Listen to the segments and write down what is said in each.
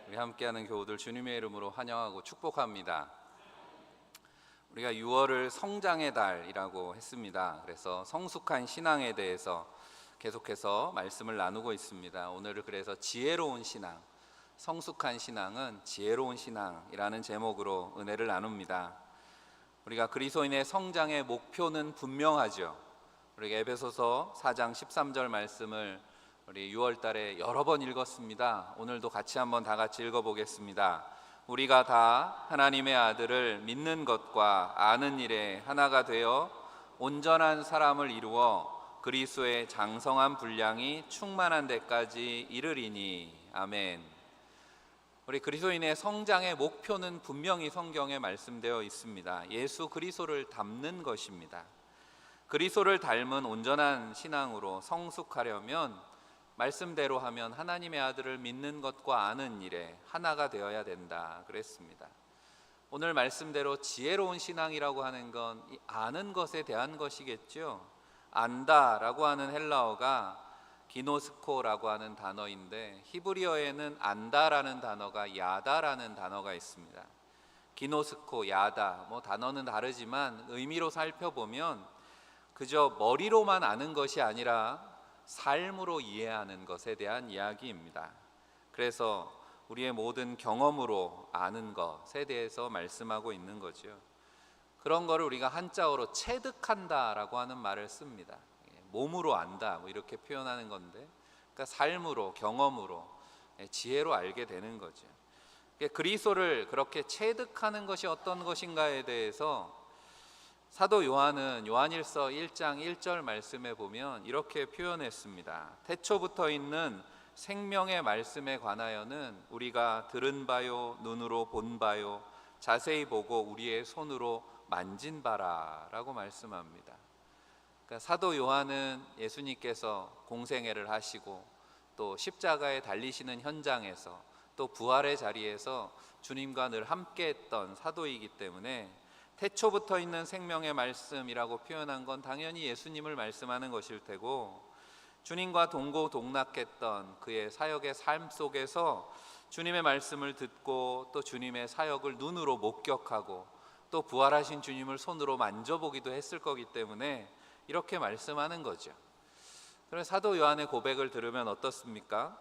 우리 함께하는 교우들 주님의 이름으로 환영하고 축복합니다. 우리가 6월을 성장의 달이라고 했습니다. 그래서 성숙한 신앙에 대해서 계속해서 말씀을 나누고 있습니다. 오늘은 그래서 지혜로운 신앙, 성숙한 신앙은 지혜로운 신앙이라는 제목으로 은혜를 나눕니다. 우리가 그리스도인의 성장의 목표는 분명하죠. 우리가 에베소서 4장 13절 말씀을 우리 6월 달에 여러 번 읽었습니다. 오늘도 같이 한번 다 같이 읽어보겠습니다. 우리가 다 하나님의 아들을 믿는 것과 아는 일에 하나가 되어 온전한 사람을 이루어 그리스도의 장성한 분량이 충만한 데까지 이르리니. 아멘. 우리 그리스도인의 성장의 목표는 분명히 성경에 말씀되어 있습니다. 예수 그리스도를 닮는 것입니다. 그리스도를 닮은 온전한 신앙으로 성숙하려면 말씀대로 하면 하나님의 아들을 믿는 것과 아는 일에 하나가 되어야 된다 그랬습니다. 오늘 말씀대로 지혜로운 신앙이라고 하는 건 이 아는 것에 대한 것이겠죠. 안다라고 하는 헬라어가 기노스코라고 하는 단어인데 히브리어에는 안다라는 단어가 야다라는 단어가 있습니다. 기노스코, 야다, 단어는 다르지만 의미로 살펴보면 그저 머리로만 아는 것이 아니라 삶으로 이해하는 것에 대한 이야기입니다. 그래서 우리의 모든 경험으로 아는 것에 대해서 말씀하고 있는 거죠. 그런 거를 우리가 한자어로 체득한다라고 하는 말을 씁니다. 몸으로 안다 이렇게 표현하는 건데, 그러니까 삶으로, 경험으로, 지혜로 알게 되는 거죠. 그리스도를 그렇게 체득하는 것이 어떤 것인가에 대해서 사도 요한은 요한일서 1장 1절 말씀에 보면 이렇게 표현했습니다. 태초부터 있는 생명의 말씀에 관하여는 우리가 들은 바요, 눈으로 본 바요, 자세히 보고 우리의 손으로 만진 바라 라고 말씀합니다. 그러니까 사도 요한은 예수님께서 공생애를 하시고 또 십자가에 달리시는 현장에서 또 부활의 자리에서 주님과 늘 함께 했던 사도이기 때문에 태초부터 있는 생명의 말씀이라고 표현한 건 당연히 예수님을 말씀하는 것일 테고, 주님과 동고동락했던 그의 사역의 삶 속에서 주님의 말씀을 듣고 또 주님의 사역을 눈으로 목격하고 또 부활하신 주님을 손으로 만져보기도 했을 거기 때문에 이렇게 말씀하는 거죠. 그래서 사도 요한의 고백을 들으면 어떻습니까?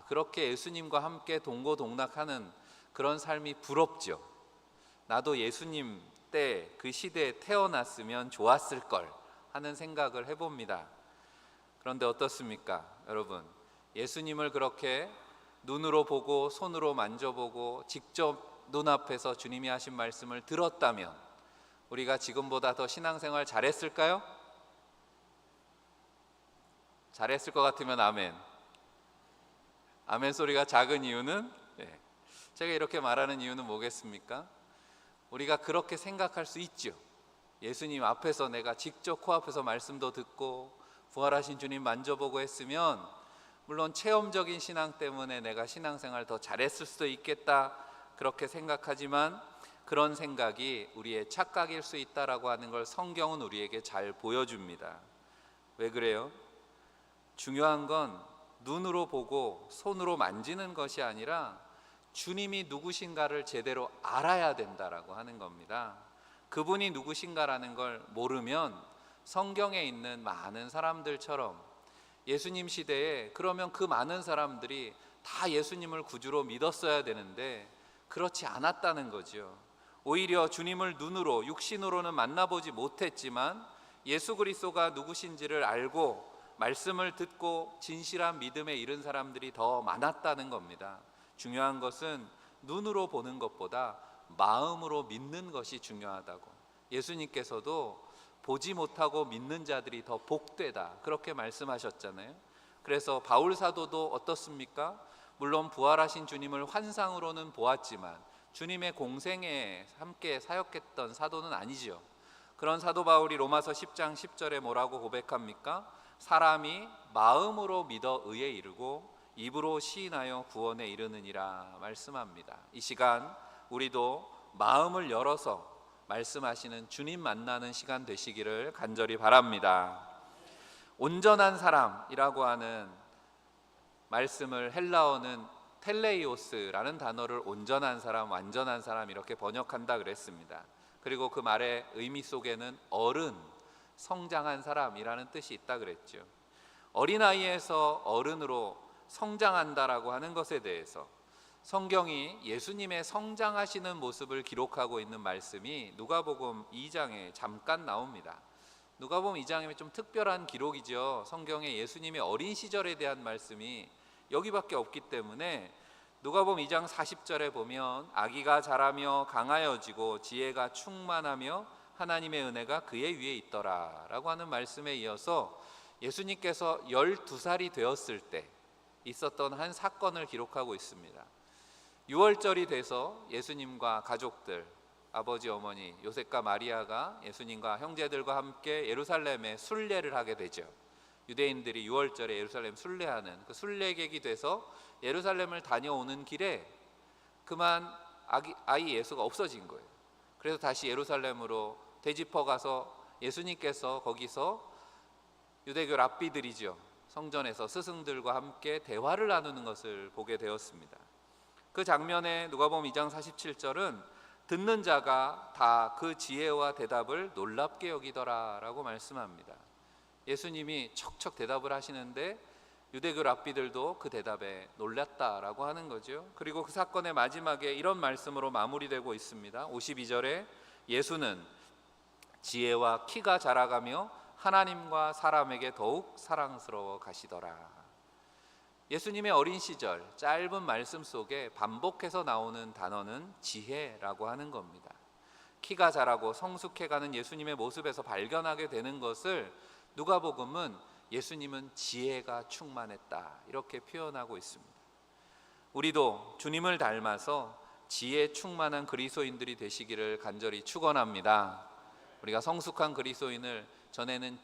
그렇게 예수님과 함께 동고동락하는 그런 삶이 부럽죠. 나도 예수님 때 그 시대에 태어났으면 좋았을 걸 하는 생각을 해봅니다. 그런데 어떻습니까? 여러분, 예수님을 그렇게 눈으로 보고 손으로 만져보고 직접 눈앞에서 주님이 하신 말씀을 들었다면 우리가 지금보다 더 신앙생활 잘했을까요? 잘했을 것 같으면 아멘. 아멘 소리가 작은 이유는, 제가 이렇게 말하는 이유는 뭐겠습니까? 우리가 그렇게 생각할 수 있죠. 예수님 앞에서 내가 직접 코앞에서 말씀도 듣고 부활하신 주님 만져보고 했으면 물론 체험적인 신앙 때문에 내가 신앙생활 더 잘했을 수도 있겠다 그렇게 생각하지만, 그런 생각이 우리의 착각일 수 있다라고 하는 걸 성경은 우리에게 잘 보여줍니다. 왜 그래요? 중요한 건 눈으로 보고 손으로 만지는 것이 아니라 주님이 누구신가를 제대로 알아야 된다라고 하는 겁니다. 그분이 누구신가라는 걸 모르면 성경에 있는 많은 사람들처럼 예수님 시대에 그러면 그 많은 사람들이 다 예수님을 구주로 믿었어야 되는데 그렇지 않았다는 거죠. 오히려 주님을 눈으로 육신으로는 만나보지 못했지만 예수 그리스도가 누구신지를 알고 말씀을 듣고 진실한 믿음에 이른 사람들이 더 많았다는 겁니다. 중요한 것은 눈으로 보는 것보다 마음으로 믿는 것이 중요하다고. 예수님께서도 보지 못하고 믿는 자들이 더 복되다 그렇게 말씀하셨잖아요. 그래서 바울 사도도 어떻습니까? 물론 부활하신 주님을 환상으로는 보았지만 주님의 공생에 함께 사역했던 사도는 아니죠. 그런 사도 바울이 로마서 10장 10절에 뭐라고 고백합니까? 사람이 마음으로 믿어 의에 이르고 입으로 시인하여 구원에 이르느니라 말씀합니다. 이 시간 우리도 마음을 열어서 말씀하시는 주님 만나는 시간 되시기를 간절히 바랍니다. 온전한 사람이라고 하는 말씀을 헬라어는 텔레이오스라는 단어를 온전한 사람, 완전한 사람 이렇게 번역한다 그랬습니다. 그리고 그 말의 의미 속에는 어른, 성장한 사람이라는 뜻이 있다 그랬죠. 어린아이에서 어른으로 성장한다라고 하는 것에 대해서 성경이 예수님의 성장하시는 모습을 기록하고 있는 말씀이 누가복음 2장에 잠깐 나옵니다. 누가복음 2장이면 좀 특별한 기록이죠. 성경에 예수님의 어린 시절에 대한 말씀이 여기밖에 없기 때문에 누가복음 2장 40절에 보면 아기가 자라며 강하여지고 지혜가 충만하며 하나님의 은혜가 그의 위에 있더라 라고 하는 말씀에 이어서 예수님께서 12살이 되었을 때 있었던 한 사건을 기록하고 있습니다. 6월절이 돼서 예수님과 가족들, 아버지 어머니 요셉과 마리아가 예수님과 형제들과 함께 예루살렘에 순례를 하게 되죠. 유대인들이 6월절에 예루살렘 순례하는 그 순례객이 돼서 예루살렘을 다녀오는 길에 그만 아이 예수가 없어진 거예요. 그래서 다시 예루살렘으로 되짚어 가서 예수님께서 거기서 유대교 랍비들이죠, 성전에서 스승들과 함께 대화를 나누는 것을 보게 되었습니다. 그 장면에 누가복음 2장 47절은 듣는 자가 다 그 지혜와 대답을 놀랍게 여기더라 라고 말씀합니다. 예수님이 척척 대답을 하시는데 유대교 랍비들도 그 대답에 놀랐다라고 하는 거죠. 그리고 그 사건의 마지막에 이런 말씀으로 마무리되고 있습니다. 52절에 예수는 지혜와 키가 자라가며 하나님과 사람에게 더욱 사랑스러워 가시더라. 예수님의 어린 시절 짧은 말씀 속에 반복해서 나오는 단어는 지혜라고 하는 겁니다. 키가 자라고 성숙해가는 예수님의 모습에서 발견하게 되는 것을 누가복음은 예수님은 지혜가 충만했다 이렇게 표현하고 있습니다. 우리도 주님을 닮아서 지혜 충만한 그리스도인들이 되시기를 간절히 축원합니다. 우리가 성숙한 그리스도인을 전에는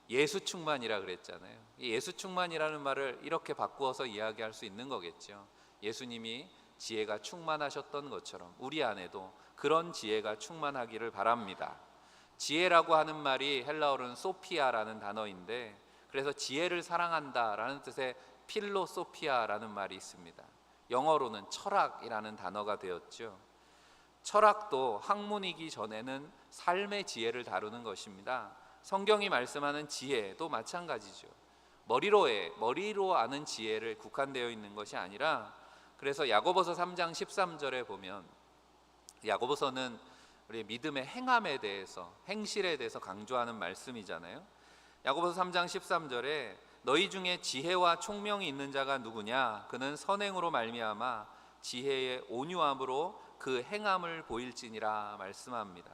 예수 충만이라 그랬잖아요. 이 예수 충만이라는 말을 이렇게 바꾸어서 이야기할 수 있는 거겠죠. 예수님이 지혜가 충만하셨던 것처럼 우리 안에도 그런 지혜가 충만하기를 바랍니다. 지혜라고 하는 말이 헬라어로는 소피아라는 단어인데, 그래서 지혜를 사랑한다라는 뜻의 필로소피아라는 말이 있습니다. 영어로는 철학이라는 단어가 되었죠. 철학도 학문이기 전에는 삶의 지혜를 다루는 것입니다. 성경이 말씀하는 지혜도 마찬가지죠. 머리로 아는 지혜를 국한되어 있는 것이 아니라, 그래서 야고보서 3장 13절에 보면, 야고보서는 우리 믿음의 행함에 대해서, 행실에 대해서 강조하는 말씀이잖아요. 야고보서 3장 13절에 너희 중에 지혜와 총명이 있는 자가 누구냐? 그는 선행으로 말미암아 지혜의 온유함으로 그 행함을 보일지니라 말씀합니다.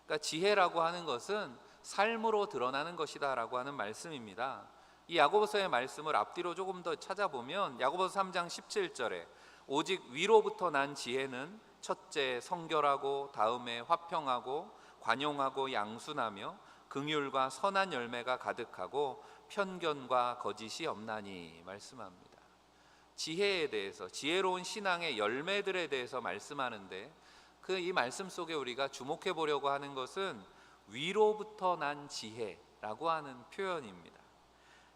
그러니까 지혜라고 하는 것은 삶으로 드러나는 것이다 라고 하는 말씀입니다. 이 야고보서의 말씀을 앞뒤로 조금 더 찾아보면 야고보서 3장 17절에 오직 위로부터 난 지혜는 첫째 성결하고 다음에 화평하고 관용하고 양순하며 긍휼과 선한 열매가 가득하고 편견과 거짓이 없나니 말씀합니다. 지혜에 대해서, 지혜로운 신앙의 열매들에 대해서 말씀하는데, 이 말씀 속에 우리가 주목해 보려고 하는 것은 위로부터 난 지혜라고 하는 표현입니다.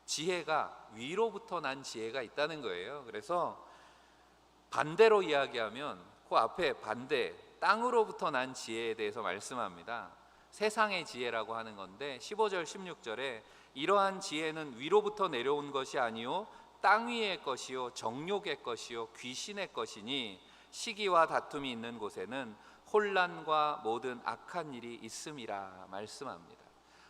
지혜가 위로부터 난 지혜가 있다는 거예요. 그래서 반대로 이야기하면 그 앞에 반대, 땅으로부터 난 지혜에 대해서 말씀합니다. 세상의 지혜라고 하는 건데 15절 16절에 이러한 지혜는 위로부터 내려온 것이 아니요 땅 위의 것이요 정욕의 것이요 귀신의 것이니 시기와 다툼이 있는 곳에는 혼란과 모든 악한 일이 있음이라 말씀합니다.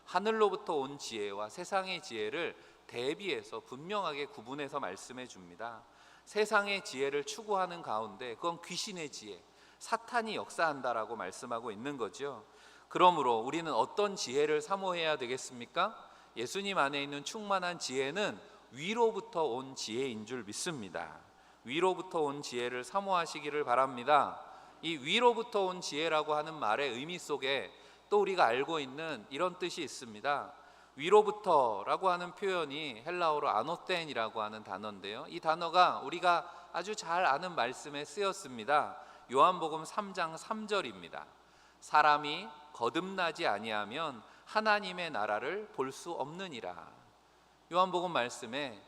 하늘로부터 온 지혜와 세상의 지혜를 대비해서 분명하게 구분해서 말씀해 줍니다. 세상의 지혜를 추구하는 가운데 그건 귀신의 지혜, 사탄이 역사한다라고 말씀하고 있는 거죠. 그러므로 우리는 어떤 지혜를 사모해야 되겠습니까? 예수님 안에 있는 충만한 지혜는 위로부터 온 지혜인 줄 믿습니다. 위로부터 온 지혜를 사모하시기를 바랍니다. 이 위로부터 온 지혜라고 하는 말의 의미 속에 또 우리가 알고 있는 이런 뜻이 있습니다. 위로부터라고 하는 표현이 헬라어로 아노텐이라고 하는 단어인데요, 이 단어가 우리가 아주 잘 아는 말씀에 쓰였습니다. 요한복음 3장 3절입니다. 사람이 거듭나지 아니하면 하나님의 나라를 볼 수 없느니라. 요한복음 말씀에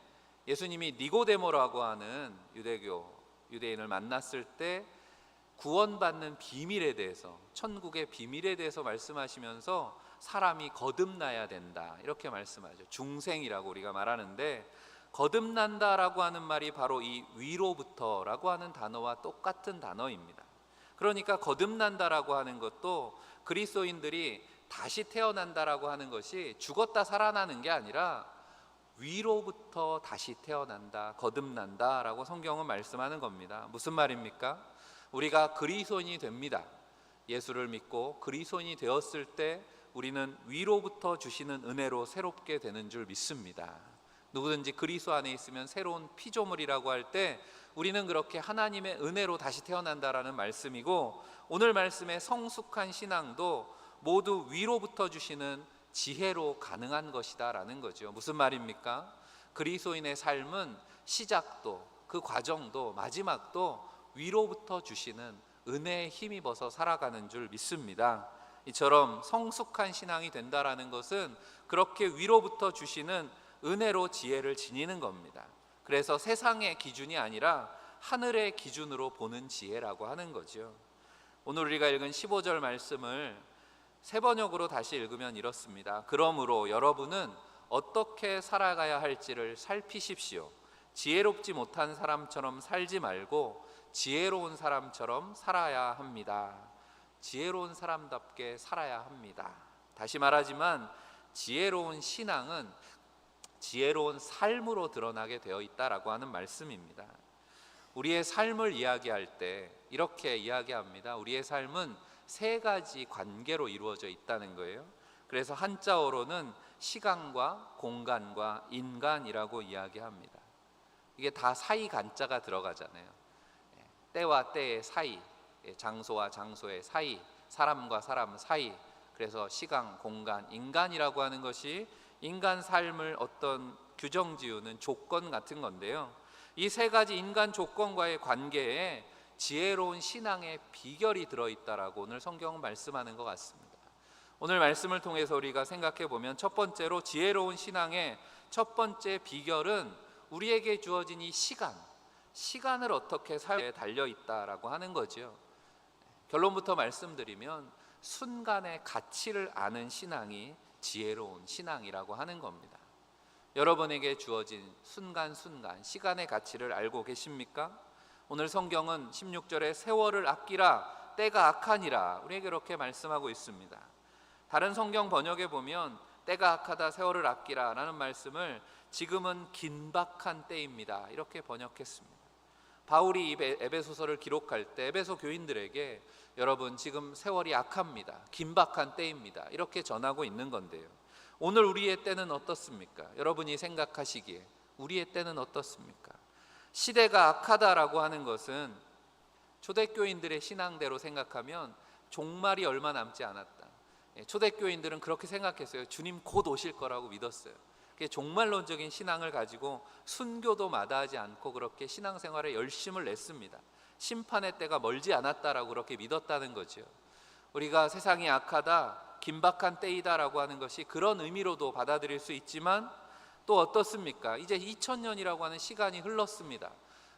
예수님이 니고데모라고 하는 유대교 유대인을 만났을 때 구원받는 비밀에 대해서, 천국의 비밀에 대해서 말씀하시면서 사람이 거듭나야 된다 이렇게 말씀하죠. 중생이라고 우리가 말하는데, 거듭난다라고 하는 말이 바로 이 위로부터라고 하는 단어와 똑같은 단어입니다. 그러니까 거듭난다라고 하는 것도 그리스도인들이 다시 태어난다라고 하는 것이 죽었다 살아나는 게 아니라 위로부터 다시 태어난다, 거듭난다라고 성경은 말씀하는 겁니다. 무슨 말입니까? 우리가 그리스도인이 됩니다. 예수를 믿고 그리스도인이 되었을 때 우리는 위로부터 주시는 은혜로 새롭게 되는 줄 믿습니다. 누구든지 그리스도 안에 있으면 새로운 피조물이라고 할 때 우리는 그렇게 하나님의 은혜로 다시 태어난다라는 말씀이고, 오늘 말씀의 성숙한 신앙도 모두 위로부터 주시는 지혜로 가능한 것이다 라는 거죠. 무슨 말입니까? 그리스도인의 삶은 시작도, 그 과정도, 마지막도 위로부터 주시는 은혜에 힘입어서 살아가는 줄 믿습니다. 이처럼 성숙한 신앙이 된다라는 것은 그렇게 위로부터 주시는 은혜로 지혜를 지니는 겁니다. 그래서 세상의 기준이 아니라 하늘의 기준으로 보는 지혜라고 하는 거죠. 오늘 우리가 읽은 15절 말씀을 세 번역으로 다시 읽으면 이렇습니다. 그러므로 여러분은 어떻게 살아가야 할지를 살피십시오. 지혜롭지 못한 사람처럼 살지 말고 지혜로운 사람처럼 살아야 합니다. 지혜로운 사람답게 살아야 합니다. 다시 말하지만 지혜로운 신앙은 지혜로운 삶으로 드러나게 되어 있다라고 하는 말씀입니다. 우리의 삶을 이야기할 때 이렇게 이야기합니다. 우리의 삶은 세 가지 관계로 이루어져 있다는 거예요. 그래서 한자어로는 시간과 공간과 인간이라고 이야기합니다. 이게 다 사이 간자가 들어가잖아요. 때와 때의 사이, 장소와 장소의 사이, 사람과 사람 사이. 그래서 시간, 공간, 인간이라고 하는 것이 인간 삶을 어떤 규정 지우는 조건 같은 건데요. 이 세 가지 인간 조건과의 관계에 지혜로운 신앙의 비결이 들어있다라고 오늘 성경은 말씀하는 것 같습니다. 오늘 말씀을 통해서 우리가 생각해 보면 첫 번째로 지혜로운 신앙의 첫 번째 비결은 우리에게 주어진 이 시간을 어떻게 살에 달려있다라고 하는 거죠. 결론부터 말씀드리면 순간의 가치를 아는 신앙이 지혜로운 신앙이라고 하는 겁니다. 여러분에게 주어진 순간순간 시간의 가치를 알고 계십니까? 오늘 성경은 16절에 세월을 아끼라 때가 악하니라 우리에게 이렇게 말씀하고 있습니다. 다른 성경 번역에 보면 때가 악하다 세월을 아끼라 라는 말씀을 지금은 긴박한 때입니다 이렇게 번역했습니다. 바울이 에베소서를 기록할 때 에베소 교인들에게 여러분 지금 세월이 악합니다, 긴박한 때입니다 이렇게 전하고 있는 건데요. 오늘 우리의 때는 어떻습니까? 여러분이 생각하시기에 우리의 때는 어떻습니까? 시대가 악하다라고 하는 것은 초대교인들의 신앙대로 생각하면 종말이 얼마 남지 않았다. 초대교인들은 그렇게 생각했어요. 주님 곧 오실 거라고 믿었어요. 종말론적인 신앙을 가지고 순교도 마다하지 않고 그렇게 신앙생활에 열심을 냈습니다. 심판의 때가 멀지 않았다라고 그렇게 믿었다는 거죠. 우리가 세상이 악하다, 긴박한 때이다라고 하는 것이 그런 의미로도 받아들일 수 있지만 또 어떻습니까? 이제 2000년이라고 하는 시간이 흘렀습니다.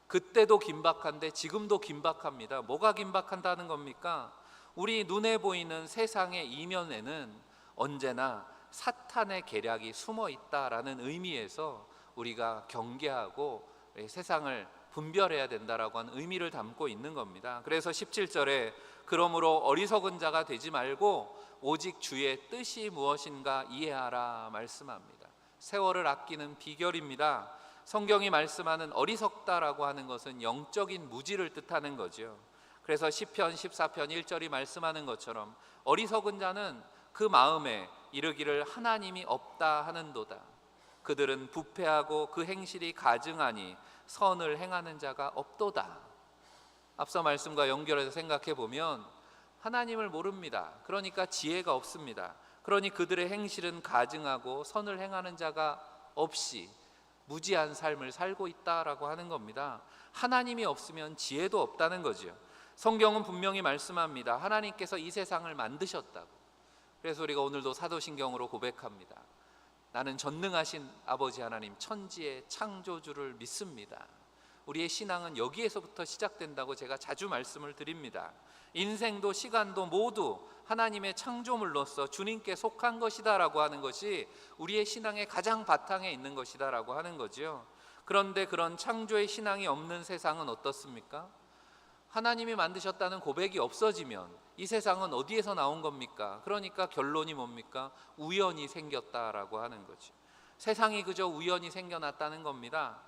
그때도 긴박한데 지금도 긴박합니다. 뭐가 긴박한다는 겁니까? 우리 눈에 보이는 세상의 이면에는 언제나 사탄의 계략이 숨어 있다라는 의미에서 우리가 경계하고 세상을 분별해야 된다라고 하는 의미를 담고 있는 겁니다. 그래서 17절에 그러므로 어리석은 자가 되지 말고 오직 주의 뜻이 무엇인가 이해하라 말씀합니다. 세월을 아끼는 비결입니다. 성경이 말씀하는 어리석다라고 하는 것은 영적인 무지를 뜻하는 거죠. 그래서 시편 14편 1절이 말씀하는 것처럼 어리석은 자는 그 마음에 이르기를 하나님이 없다 하는도다. 그들은 부패하고 그 행실이 가증하니 선을 행하는 자가 없도다. 앞서 말씀과 연결해서 생각해 보면 하나님을 모릅니다. 그러니까 지혜가 없습니다. 그러니 그들의 행실은 가증하고 선을 행하는 자가 없이 무지한 삶을 살고 있다라고 하는 겁니다. 하나님이 없으면 지혜도 없다는 거죠. 성경은 분명히 말씀합니다. 하나님께서 이 세상을 만드셨다고. 그래서 우리가 오늘도 사도신경으로 고백합니다. 나는 전능하신 아버지 하나님 천지의 창조주를 믿습니다. 우리의 신앙은 여기에서부터 시작된다고 제가 자주 말씀을 드립니다. 인생도 시간도 모두 하나님의 창조물로서 주님께 속한 것이다라고 하는 것이 우리의 신앙의 가장 바탕에 있는 것이다라고 하는 거죠. 그런데 그런 창조의 신앙이 없는 세상은 어떻습니까? 하나님이 만드셨다는 고백이 없어지면 이 세상은 어디에서 나온 겁니까? 그러니까 결론이 뭡니까? 우연히 생겼다라고 하는 거죠. 세상이 그저 우연히 생겨났다는 겁니다.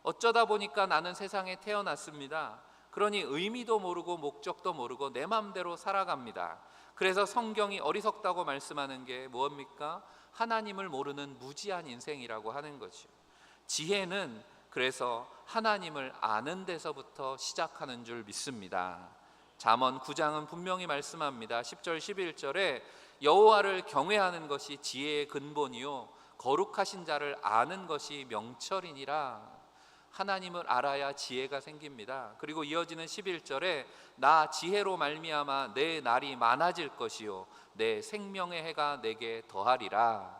어쩌다 보니까 나는 세상에 태어났습니다. 그러니 의미도 모르고 목적도 모르고 내 맘대로 살아갑니다. 그래서 성경이 어리석다고 말씀하는 게 뭡니까? 하나님을 모르는 무지한 인생이라고 하는 거죠. 지혜는 그래서 하나님을 아는 데서부터 시작하는 줄 믿습니다. 잠언 9장은 분명히 말씀합니다. 10절 11절에 여호와를 경외하는 것이 지혜의 근본이요 거룩하신 자를 아는 것이 명철이니라. 하나님을 알아야 지혜가 생깁니다. 그리고 이어지는 11절에 나 지혜로 말미암아 내 날이 많아질 것이요 내 생명의 해가 내게 더하리라.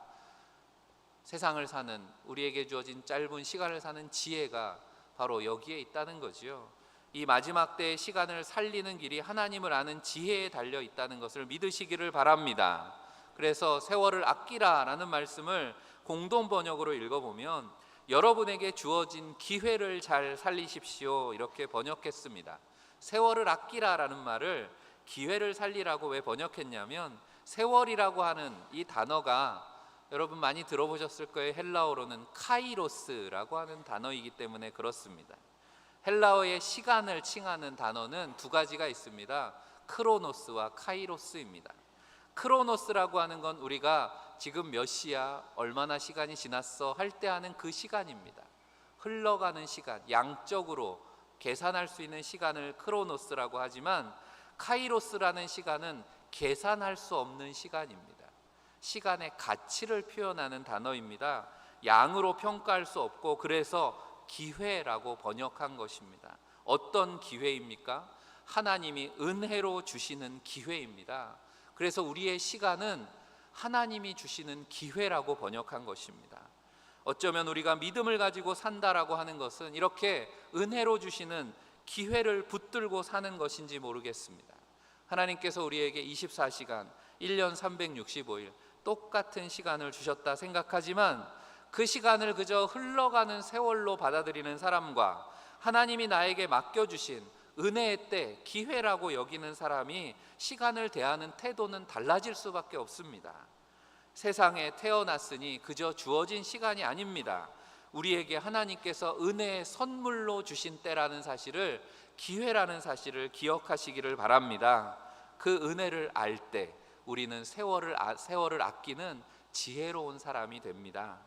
세상을 사는, 우리에게 주어진 짧은 시간을 사는 지혜가 바로 여기에 있다는 거지요. 이 마지막 때의 시간을 살리는 길이 하나님을 아는 지혜에 달려 있다는 것을 믿으시기를 바랍니다. 그래서 세월을 아끼라 라는 말씀을 공동 번역으로 읽어보면 여러분에게 주어진 기회를 잘 살리십시오 이렇게 번역했습니다. 세월을 아끼라 라는 말을 기회를 살리라고 왜 번역했냐면 세월이라고 하는 이 단어가 여러분 많이 들어보셨을 거예요. 헬라어로는 카이로스라고 하는 단어이기 때문에 그렇습니다. 헬라어의 시간을 칭하는 단어는 두 가지가 있습니다. 크로노스와 카이로스입니다. 크로노스라고 하는 건 우리가 지금 몇 시야, 얼마나 시간이 지났어 할 때 하는 그 시간입니다. 흘러가는 시간, 양적으로 계산할 수 있는 시간을 크로노스라고 하지만 카이로스라는 시간은 계산할 수 없는 시간입니다. 시간의 가치를 표현하는 단어입니다. 양으로 평가할 수 없고 그래서 기회라고 번역한 것입니다. 어떤 기회입니까? 하나님이 은혜로 주시는 기회입니다. 그래서 우리의 시간은 하나님이 주시는 기회라고 번역한 것입니다. 어쩌면 우리가 믿음을 가지고 산다라고 하는 것은 이렇게 은혜로 주시는 기회를 붙들고 사는 것인지 모르겠습니다. 하나님께서 우리에게 24시간, 1년 365일 똑같은 시간을 주셨다 생각하지만 그 시간을 그저 흘러가는 세월로 받아들이는 사람과 하나님이 나에게 맡겨주신 은혜의 때, 기회라고 여기는 사람이 시간을 대하는 태도는 달라질 수밖에 없습니다. 세상에 태어났으니 그저 주어진 시간이 아닙니다. 우리에게 하나님께서 은혜의 선물로 주신 때라는 사실을, 기회라는 사실을 기억하시기를 바랍니다. 그 은혜를 알 때 우리는 세월을 아끼는 지혜로운 사람이 됩니다.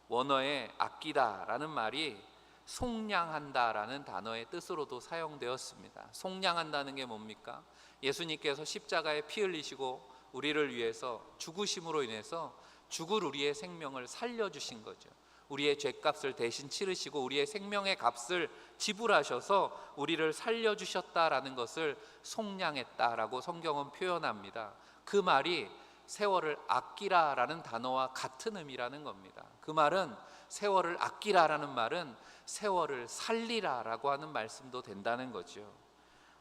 원어에 아끼다라는 말이 속량한다라는 단어의 뜻으로도 사용되었습니다. 속량한다는 게 뭡니까? 예수님께서 십자가에 피 흘리시고 우리를 위해서 죽으심으로 인해서 죽을 우리의 생명을 살려주신 거죠. 우리의 죄값을 대신 치르시고 우리의 생명의 값을 지불하셔서 우리를 살려주셨다라는 것을 속량했다라고 성경은 표현합니다. 그 말이 세월을 아끼라라는 단어와 같은 의미라는 겁니다. 그 말은, 세월을 아끼라라는 말은 세월을 살리라라고 하는 말씀도 된다는 거죠.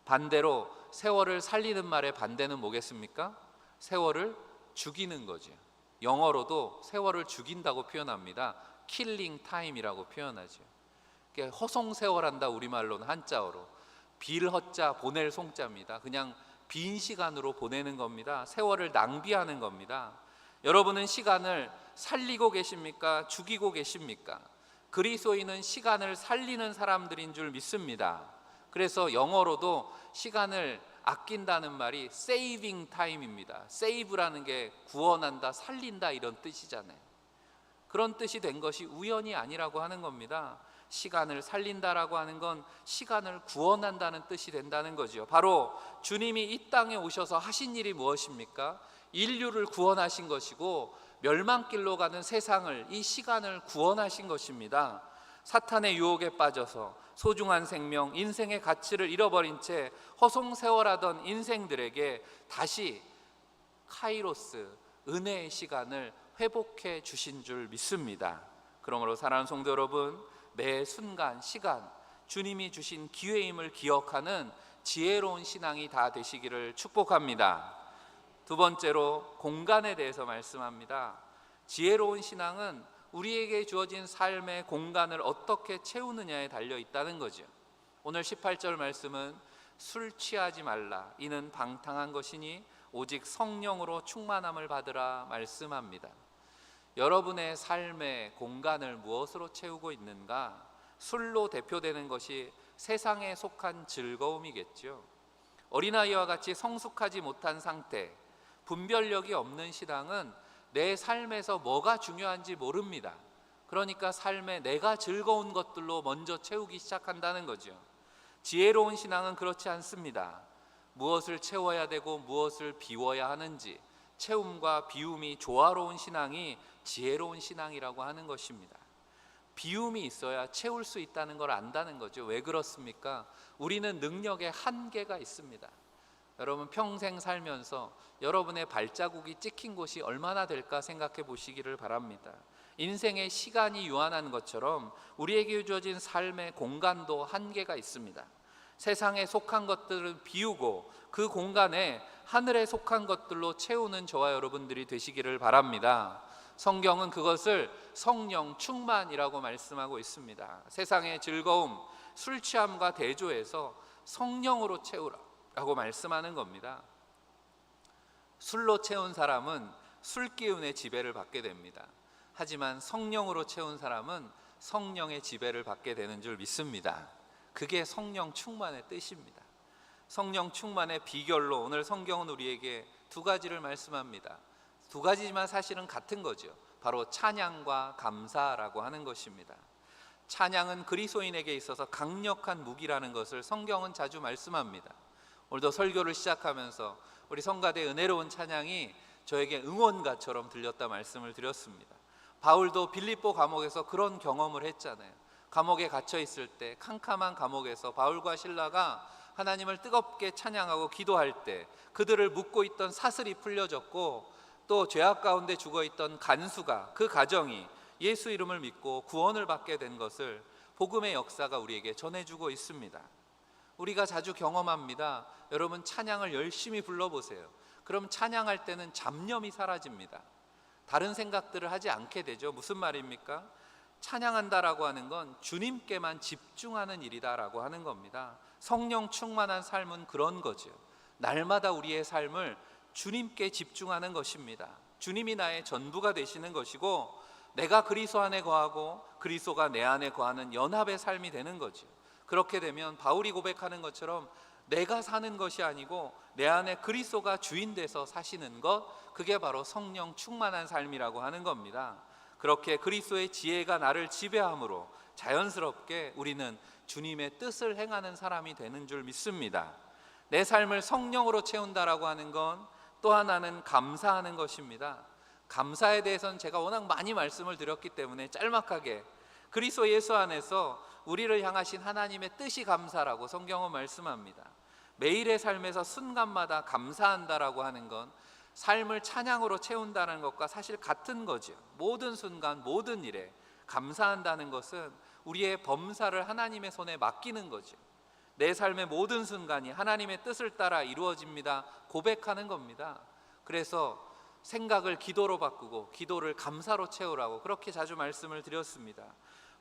반대로 세월을 살리는 말의 반대는 뭐겠습니까? 세월을 죽이는 거죠. 영어로도 세월을 죽인다고 표현합니다. 킬링 타임이라고 표현하죠. 허송세월한다, 우리말로는 한자어로. 빌허자 보낼 송자입니다. 그냥 빈 시간으로 보내는 겁니다. 세월을 낭비하는 겁니다. 여러분은 시간을 살리고 계십니까? 죽이고 계십니까? 그리스도인은 시간을 살리는 사람들인 줄 믿습니다. 그래서 영어로도 시간을 아낀다는 말이 saving time입니다. save라는 게 구원한다, 살린다 이런 뜻이잖아요. 그런 뜻이 된 것이 우연이 아니라고 하는 겁니다. 시간을 살린다라고 하는 건 시간을 구원한다는 뜻이 된다는 거죠. 바로 주님이 이 땅에 오셔서 하신 일이 무엇입니까? 인류를 구원하신 것이고 멸망길로 가는 세상을, 이 시간을 구원하신 것입니다. 사탄의 유혹에 빠져서 소중한 생명, 인생의 가치를 잃어버린 채 허송세월하던 인생들에게 다시 카이로스, 은혜의 시간을 회복해 주신 줄 믿습니다. 그러므로 사랑하는 성도 여러분, 매 순간, 시간, 주님이 주신 기회임을 기억하는 지혜로운 신앙이 다 되시기를 축복합니다. 두 번째로 공간에 대해서 말씀합니다. 지혜로운 신앙은 우리에게 주어진 삶의 공간을 어떻게 채우느냐에 달려 있다는 거죠. 오늘 18절 말씀은 술 취하지 말라 이는 방탕한 것이니 오직 성령으로 충만함을 받으라 말씀합니다. 여러분의 삶의 공간을 무엇으로 채우고 있는가? 술로 대표되는 것이 세상에 속한 즐거움이겠죠. 어린아이와 같이 성숙하지 못한 상태, 분별력이 없는 신앙은 내 삶에서 뭐가 중요한지 모릅니다. 그러니까 삶에 내가 즐거운 것들로 먼저 채우기 시작한다는 거죠. 지혜로운 신앙은 그렇지 않습니다. 무엇을 채워야 되고 무엇을 비워야 하는지 채움과 비움이 조화로운 신앙이 지혜로운 신앙이라고 하는 것입니다. 비움이 있어야 채울 수 있다는 걸 안다는 거죠. 왜 그렇습니까? 우리는 능력에 한계가 있습니다. 여러분 평생 살면서 여러분의 발자국이 찍힌 곳이 얼마나 될까 생각해 보시기를 바랍니다. 인생의 시간이 유한한 것처럼 우리에게 주어진 삶의 공간도 한계가 있습니다. 세상에 속한 것들을 비우고 그 공간에 하늘에 속한 것들로 채우는 저와 여러분들이 되시기를 바랍니다. 성경은 그것을 성령 충만이라고 말씀하고 있습니다. 세상의 즐거움, 술 취함과 대조해서 성령으로 채우라고 말씀하는 겁니다. 술로 채운 사람은 술 기운의 지배를 받게 됩니다. 하지만 성령으로 채운 사람은 성령의 지배를 받게 되는 줄 믿습니다. 그게 성령 충만의 뜻입니다. 성령 충만의 비결로 오늘 성경은 우리에게 두 가지를 말씀합니다. 두 가지지만 사실은 같은 거죠. 바로 찬양과 감사라고 하는 것입니다. 찬양은 그리스도인에게 있어서 강력한 무기라는 것을 성경은 자주 말씀합니다. 오늘도 설교를 시작하면서 우리 성가대의 은혜로운 찬양이 저에게 응원가처럼 들렸다 말씀을 드렸습니다. 바울도 빌립보 감옥에서 그런 경험을 했잖아요. 감옥에 갇혀 있을 때 캄캄한 감옥에서 바울과 실라가 하나님을 뜨겁게 찬양하고 기도할 때 그들을 묶고 있던 사슬이 풀려졌고 또 죄악 가운데 죽어있던 간수가 그 가정이 예수 이름을 믿고 구원을 받게 된 것을 복음의 역사가 우리에게 전해주고 있습니다. 우리가 자주 경험합니다. 여러분 찬양을 열심히 불러보세요. 그럼 찬양할 때는 잡념이 사라집니다. 다른 생각들을 하지 않게 되죠. 무슨 말입니까? 찬양한다라고 하는 건 주님께만 집중하는 일이다라고 하는 겁니다. 성령 충만한 삶은 그런 거죠. 날마다 우리의 삶을 주님께 집중하는 것입니다. 주님이 나의 전부가 되시는 것이고 내가 그리스도 안에 거하고 그리스도가 내 안에 거하는 연합의 삶이 되는 거죠. 그렇게 되면 바울이 고백하는 것처럼 내가 사는 것이 아니고 내 안에 그리스도가 주인 돼서 사시는 것, 그게 바로 성령 충만한 삶이라고 하는 겁니다. 그렇게 그리스도의 지혜가 나를 지배함으로 자연스럽게 우리는 주님의 뜻을 행하는 사람이 되는 줄 믿습니다. 내 삶을 성령으로 채운다라고 하는 건 또 하나는 감사하는 것입니다. 감사에 대해서는 제가 워낙 많이 말씀을 드렸기 때문에 짤막하게 그리스도 예수 안에서 우리를 향하신 하나님의 뜻이 감사라고 성경은 말씀합니다. 매일의 삶에서 순간마다 감사한다라고 하는 건 삶을 찬양으로 채운다는 것과 사실 같은 거죠. 모든 순간 모든 일에 감사한다는 것은 우리의 범사를 하나님의 손에 맡기는 거죠. 내 삶의 모든 순간이 하나님의 뜻을 따라 이루어집니다 고백하는 겁니다. 그래서 생각을 기도로 바꾸고 기도를 감사로 채우라고 그렇게 자주 말씀을 드렸습니다.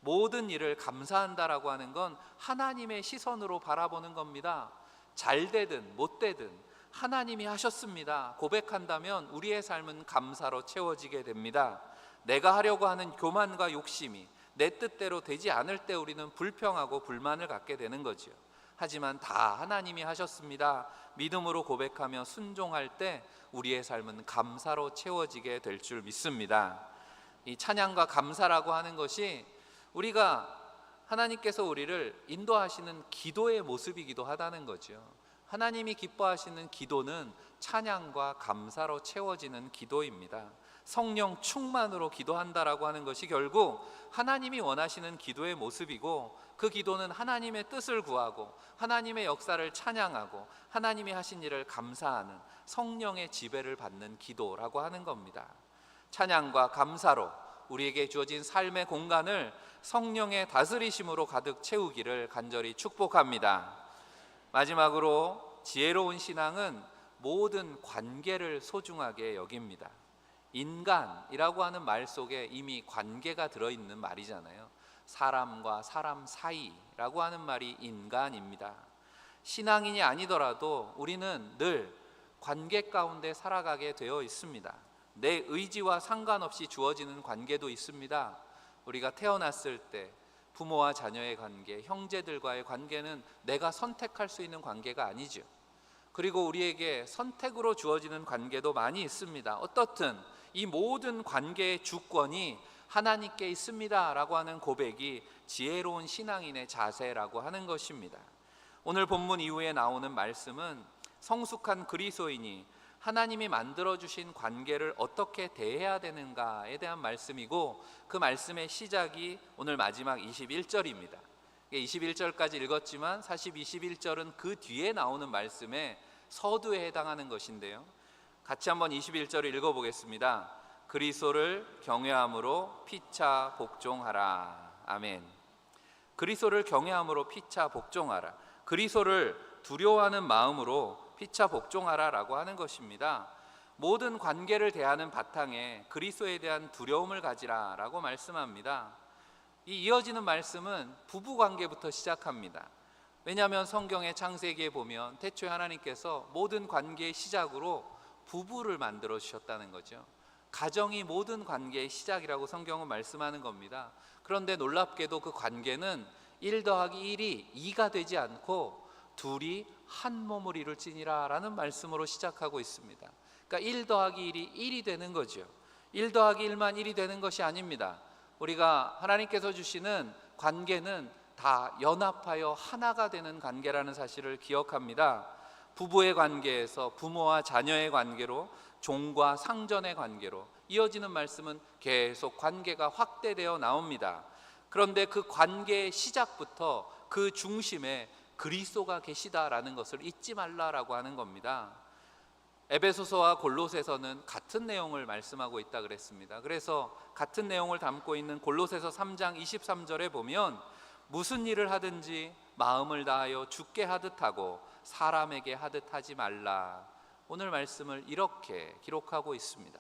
모든 일을 감사한다라고 하는 건 하나님의 시선으로 바라보는 겁니다. 잘 되든 못 되든 하나님이 하셨습니다 고백한다면 우리의 삶은 감사로 채워지게 됩니다. 내가 하려고 하는 교만과 욕심이 내 뜻대로 되지 않을 때 우리는 불평하고 불만을 갖게 되는 거죠. 하지만 다 하나님이 하셨습니다 믿음으로 고백하며 순종할 때 우리의 삶은 감사로 채워지게 될 줄 믿습니다. 이 찬양과 감사라고 하는 것이 우리가 하나님께서 우리를 인도하시는 기도의 모습이기도 하다는 거죠. 하나님이 기뻐하시는 기도는 찬양과 감사로 채워지는 기도입니다. 성령 충만으로 기도한다라고 하는 것이 결국 하나님이 원하시는 기도의 모습이고 그 기도는 하나님의 뜻을 구하고 하나님의 역사를 찬양하고 하나님이 하신 일을 감사하는 성령의 지배를 받는 기도라고 하는 겁니다. 찬양과 감사로 우리에게 주어진 삶의 공간을 성령의 다스리심으로 가득 채우기를 간절히 축복합니다. 마지막으로 지혜로운 신앙은 모든 관계를 소중하게 여깁니다. 인간이라고 하는 말 속에 이미 관계가 들어있는 말이잖아요. 사람과 사람 사이라고 하는 말이 인간입니다. 신앙인이 아니더라도 우리는 늘 관계 가운데 살아가게 되어 있습니다. 내 의지와 상관없이 주어지는 관계도 있습니다. 우리가 태어났을 때 부모와 자녀의 관계, 형제들과의 관계는 내가 선택할 수 있는 관계가 아니죠. 그리고 우리에게 선택으로 주어지는 관계도 많이 있습니다. 어떻든 이 모든 관계의 주권이 하나님께 있습니다 라고 하는 고백이 지혜로운 신앙인의 자세라고 하는 것입니다. 오늘 본문 이후에 나오는 말씀은 성숙한 그리스도인이 하나님이 만들어주신 관계를 어떻게 대해야 되는가에 대한 말씀이고, 그 말씀의 시작이 오늘 마지막 21절입니다 21절까지 읽었지만 사실 21절은 그 뒤에 나오는 말씀의 서두에 해당하는 것인데요, 같이 한번 21절을 읽어보겠습니다. 그리스도를 경외함으로 피차 복종하라. 아멘. 그리스도를 경외함으로 피차 복종하라. 그리스도를 두려워하는 마음으로 피차 복종하라 라고 하는 것입니다. 모든 관계를 대하는 바탕에 그리스도에 대한 두려움을 가지라 라고 말씀합니다. 이 이어지는 말씀은 부부관계부터 시작합니다. 왜냐하면 성경의 창세기에 보면 태초에 하나님께서 모든 관계의 시작으로 부부를 만들어 주셨다는 거죠. 가정이 모든 관계의 시작이라고 성경은 말씀하는 겁니다. 그런데 놀랍게도 그 관계는 1 더하기 1이 2가 되지 않고 둘이 한 몸을 이룰지니라 라는 말씀으로 시작하고 있습니다. 그러니까 1 더하기 1이 1이 되는 거죠. 1 더하기 1만 1이 되는 것이 아닙니다. 우리가 하나님께서 주시는 관계는 다 연합하여 하나가 되는 관계라는 사실을 기억합니다. 부부의 관계에서 부모와 자녀의 관계로, 종과 상전의 관계로 이어지는 말씀은 계속 관계가 확대되어 나옵니다. 그런데 그 관계의 시작부터 그 중심에 그리스도가 계시다라는 것을 잊지 말라라고 하는 겁니다. 에베소서와 골로새서는 같은 내용을 말씀하고 있다 그랬습니다. 그래서 같은 내용을 담고 있는 골로새서 3장 23절에 보면 무슨 일을 하든지 마음을 다하여 주께 하듯 하고 사람에게 하듯 하지 말라. 오늘 말씀을 이렇게 기록하고 있습니다.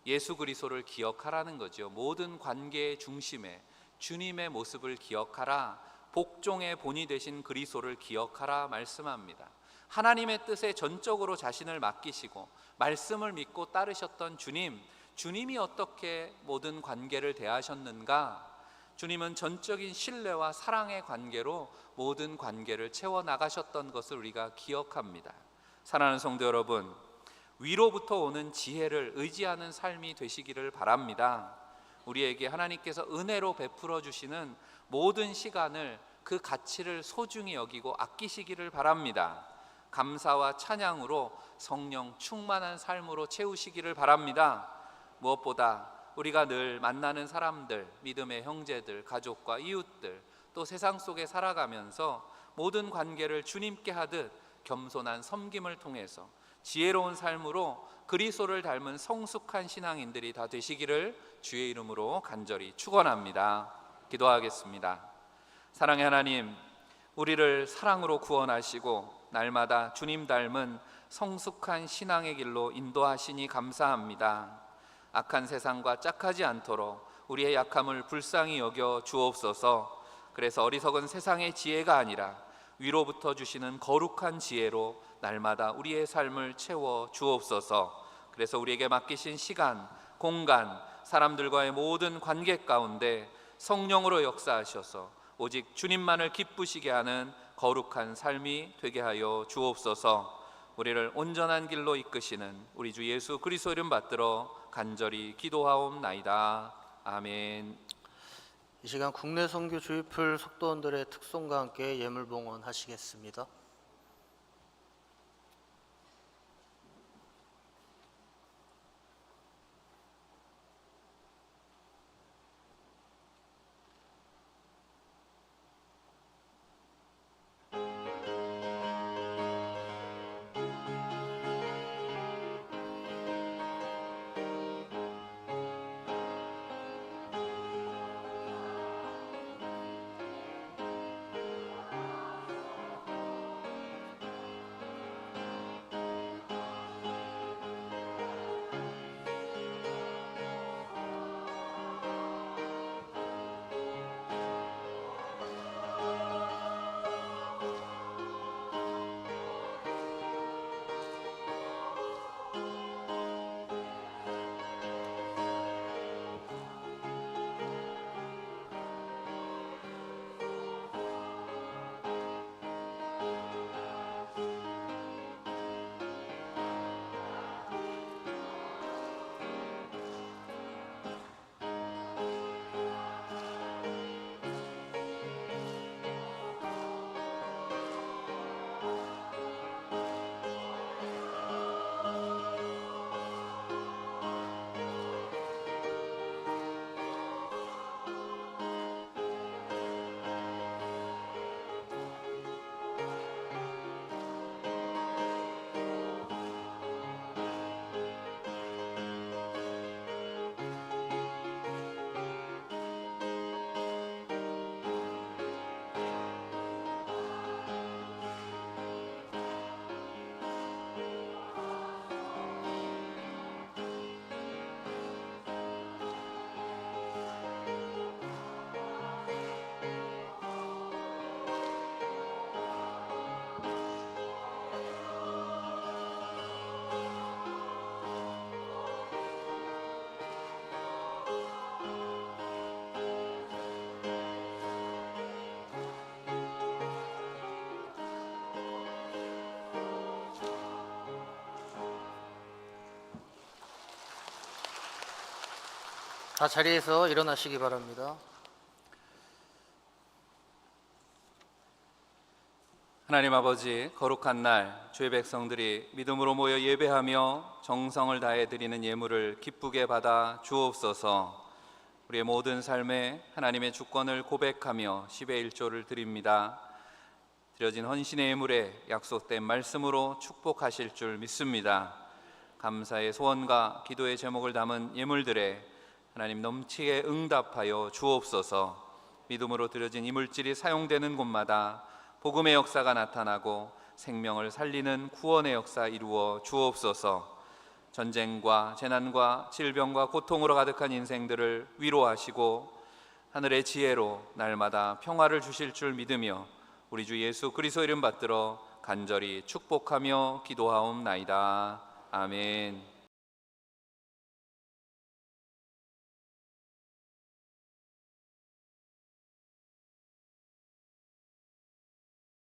예수 그리스도를 기억하라는 거죠. 모든 관계의 중심에 주님의 모습을 기억하라. 복종의 본이 되신 그리스도를 기억하라 말씀합니다. 하나님의 뜻에 전적으로 자신을 맡기시고 말씀을 믿고 따르셨던 주님이 어떻게 모든 관계를 대하셨는가? 주님은 전적인 신뢰와 사랑의 관계로 모든 관계를 채워나가셨던 것을 우리가 기억합니다. 사랑하는 성도 여러분, 위로부터 오는 지혜를 의지하는 삶이 되시기를 바랍니다. 우리에게 하나님께서 은혜로 베풀어 주시는 모든 시간을, 그 가치를 소중히 여기고 아끼시기를 바랍니다. 감사와 찬양으로 성령 충만한 삶으로 채우시기를 바랍니다. 무엇보다 우리가 늘 만나는 사람들, 믿음의 형제들, 가족과 이웃들, 또 세상 속에 살아가면서 모든 관계를 주님께 하듯 겸손한 섬김을 통해서 지혜로운 삶으로 그리스도를 닮은 성숙한 신앙인들이 다 되시기를 주의 이름으로 간절히 축원합니다. 기도하겠습니다. 사랑의 하나님, 우리를 사랑으로 구원하시고 날마다 주님 닮은 성숙한 신앙의 길로 인도하시니 감사합니다. 악한 세상과 짝하지 않도록 우리의 약함을 불쌍히 여겨 주옵소서. 그래서 어리석은 세상의 지혜가 아니라 위로부터 주시는 거룩한 지혜로 날마다 우리의 삶을 채워 주옵소서. 그래서 우리에게 맡기신 시간, 공간, 사람들과의 모든 관계 가운데 성령으로 역사하셔서 오직 주님만을 기쁘시게 하는 거룩한 삶이 되게 하여 주옵소서. 우리를 온전한 길로 이끄시는 우리 주 예수 그리스도 이름 받들어 간절히 기도하옵나이다. 아멘. 이 시간 국내 선교 주입을 속도원들의 특송과 함께 예물봉헌 하시겠습니다. 다 자리에서 일어나시기 바랍니다. 하나님 아버지, 거룩한 날 주의 백성들이 믿음으로 모여 예배하며 정성을 다해 드리는 예물을 기쁘게 받아 주옵소서. 우리의 모든 삶에 하나님의 주권을 고백하며 10의 1조를 드립니다. 드려진 헌신의 예물에 약속된 말씀으로 축복하실 줄 믿습니다. 감사의 소원과 기도의 제목을 담은 예물들에 하나님 넘치게 응답하여 주옵소서. 믿음으로 드려진 이 물질이 사용되는 곳마다 복음의 역사가 나타나고 생명을 살리는 구원의 역사 이루어 주옵소서. 전쟁과 재난과 질병과 고통으로 가득한 인생들을 위로하시고 하늘의 지혜로 날마다 평화를 주실 줄 믿으며 우리 주 예수 그리스도 이름 받들어 간절히 축복하며 기도하옵나이다. 아멘.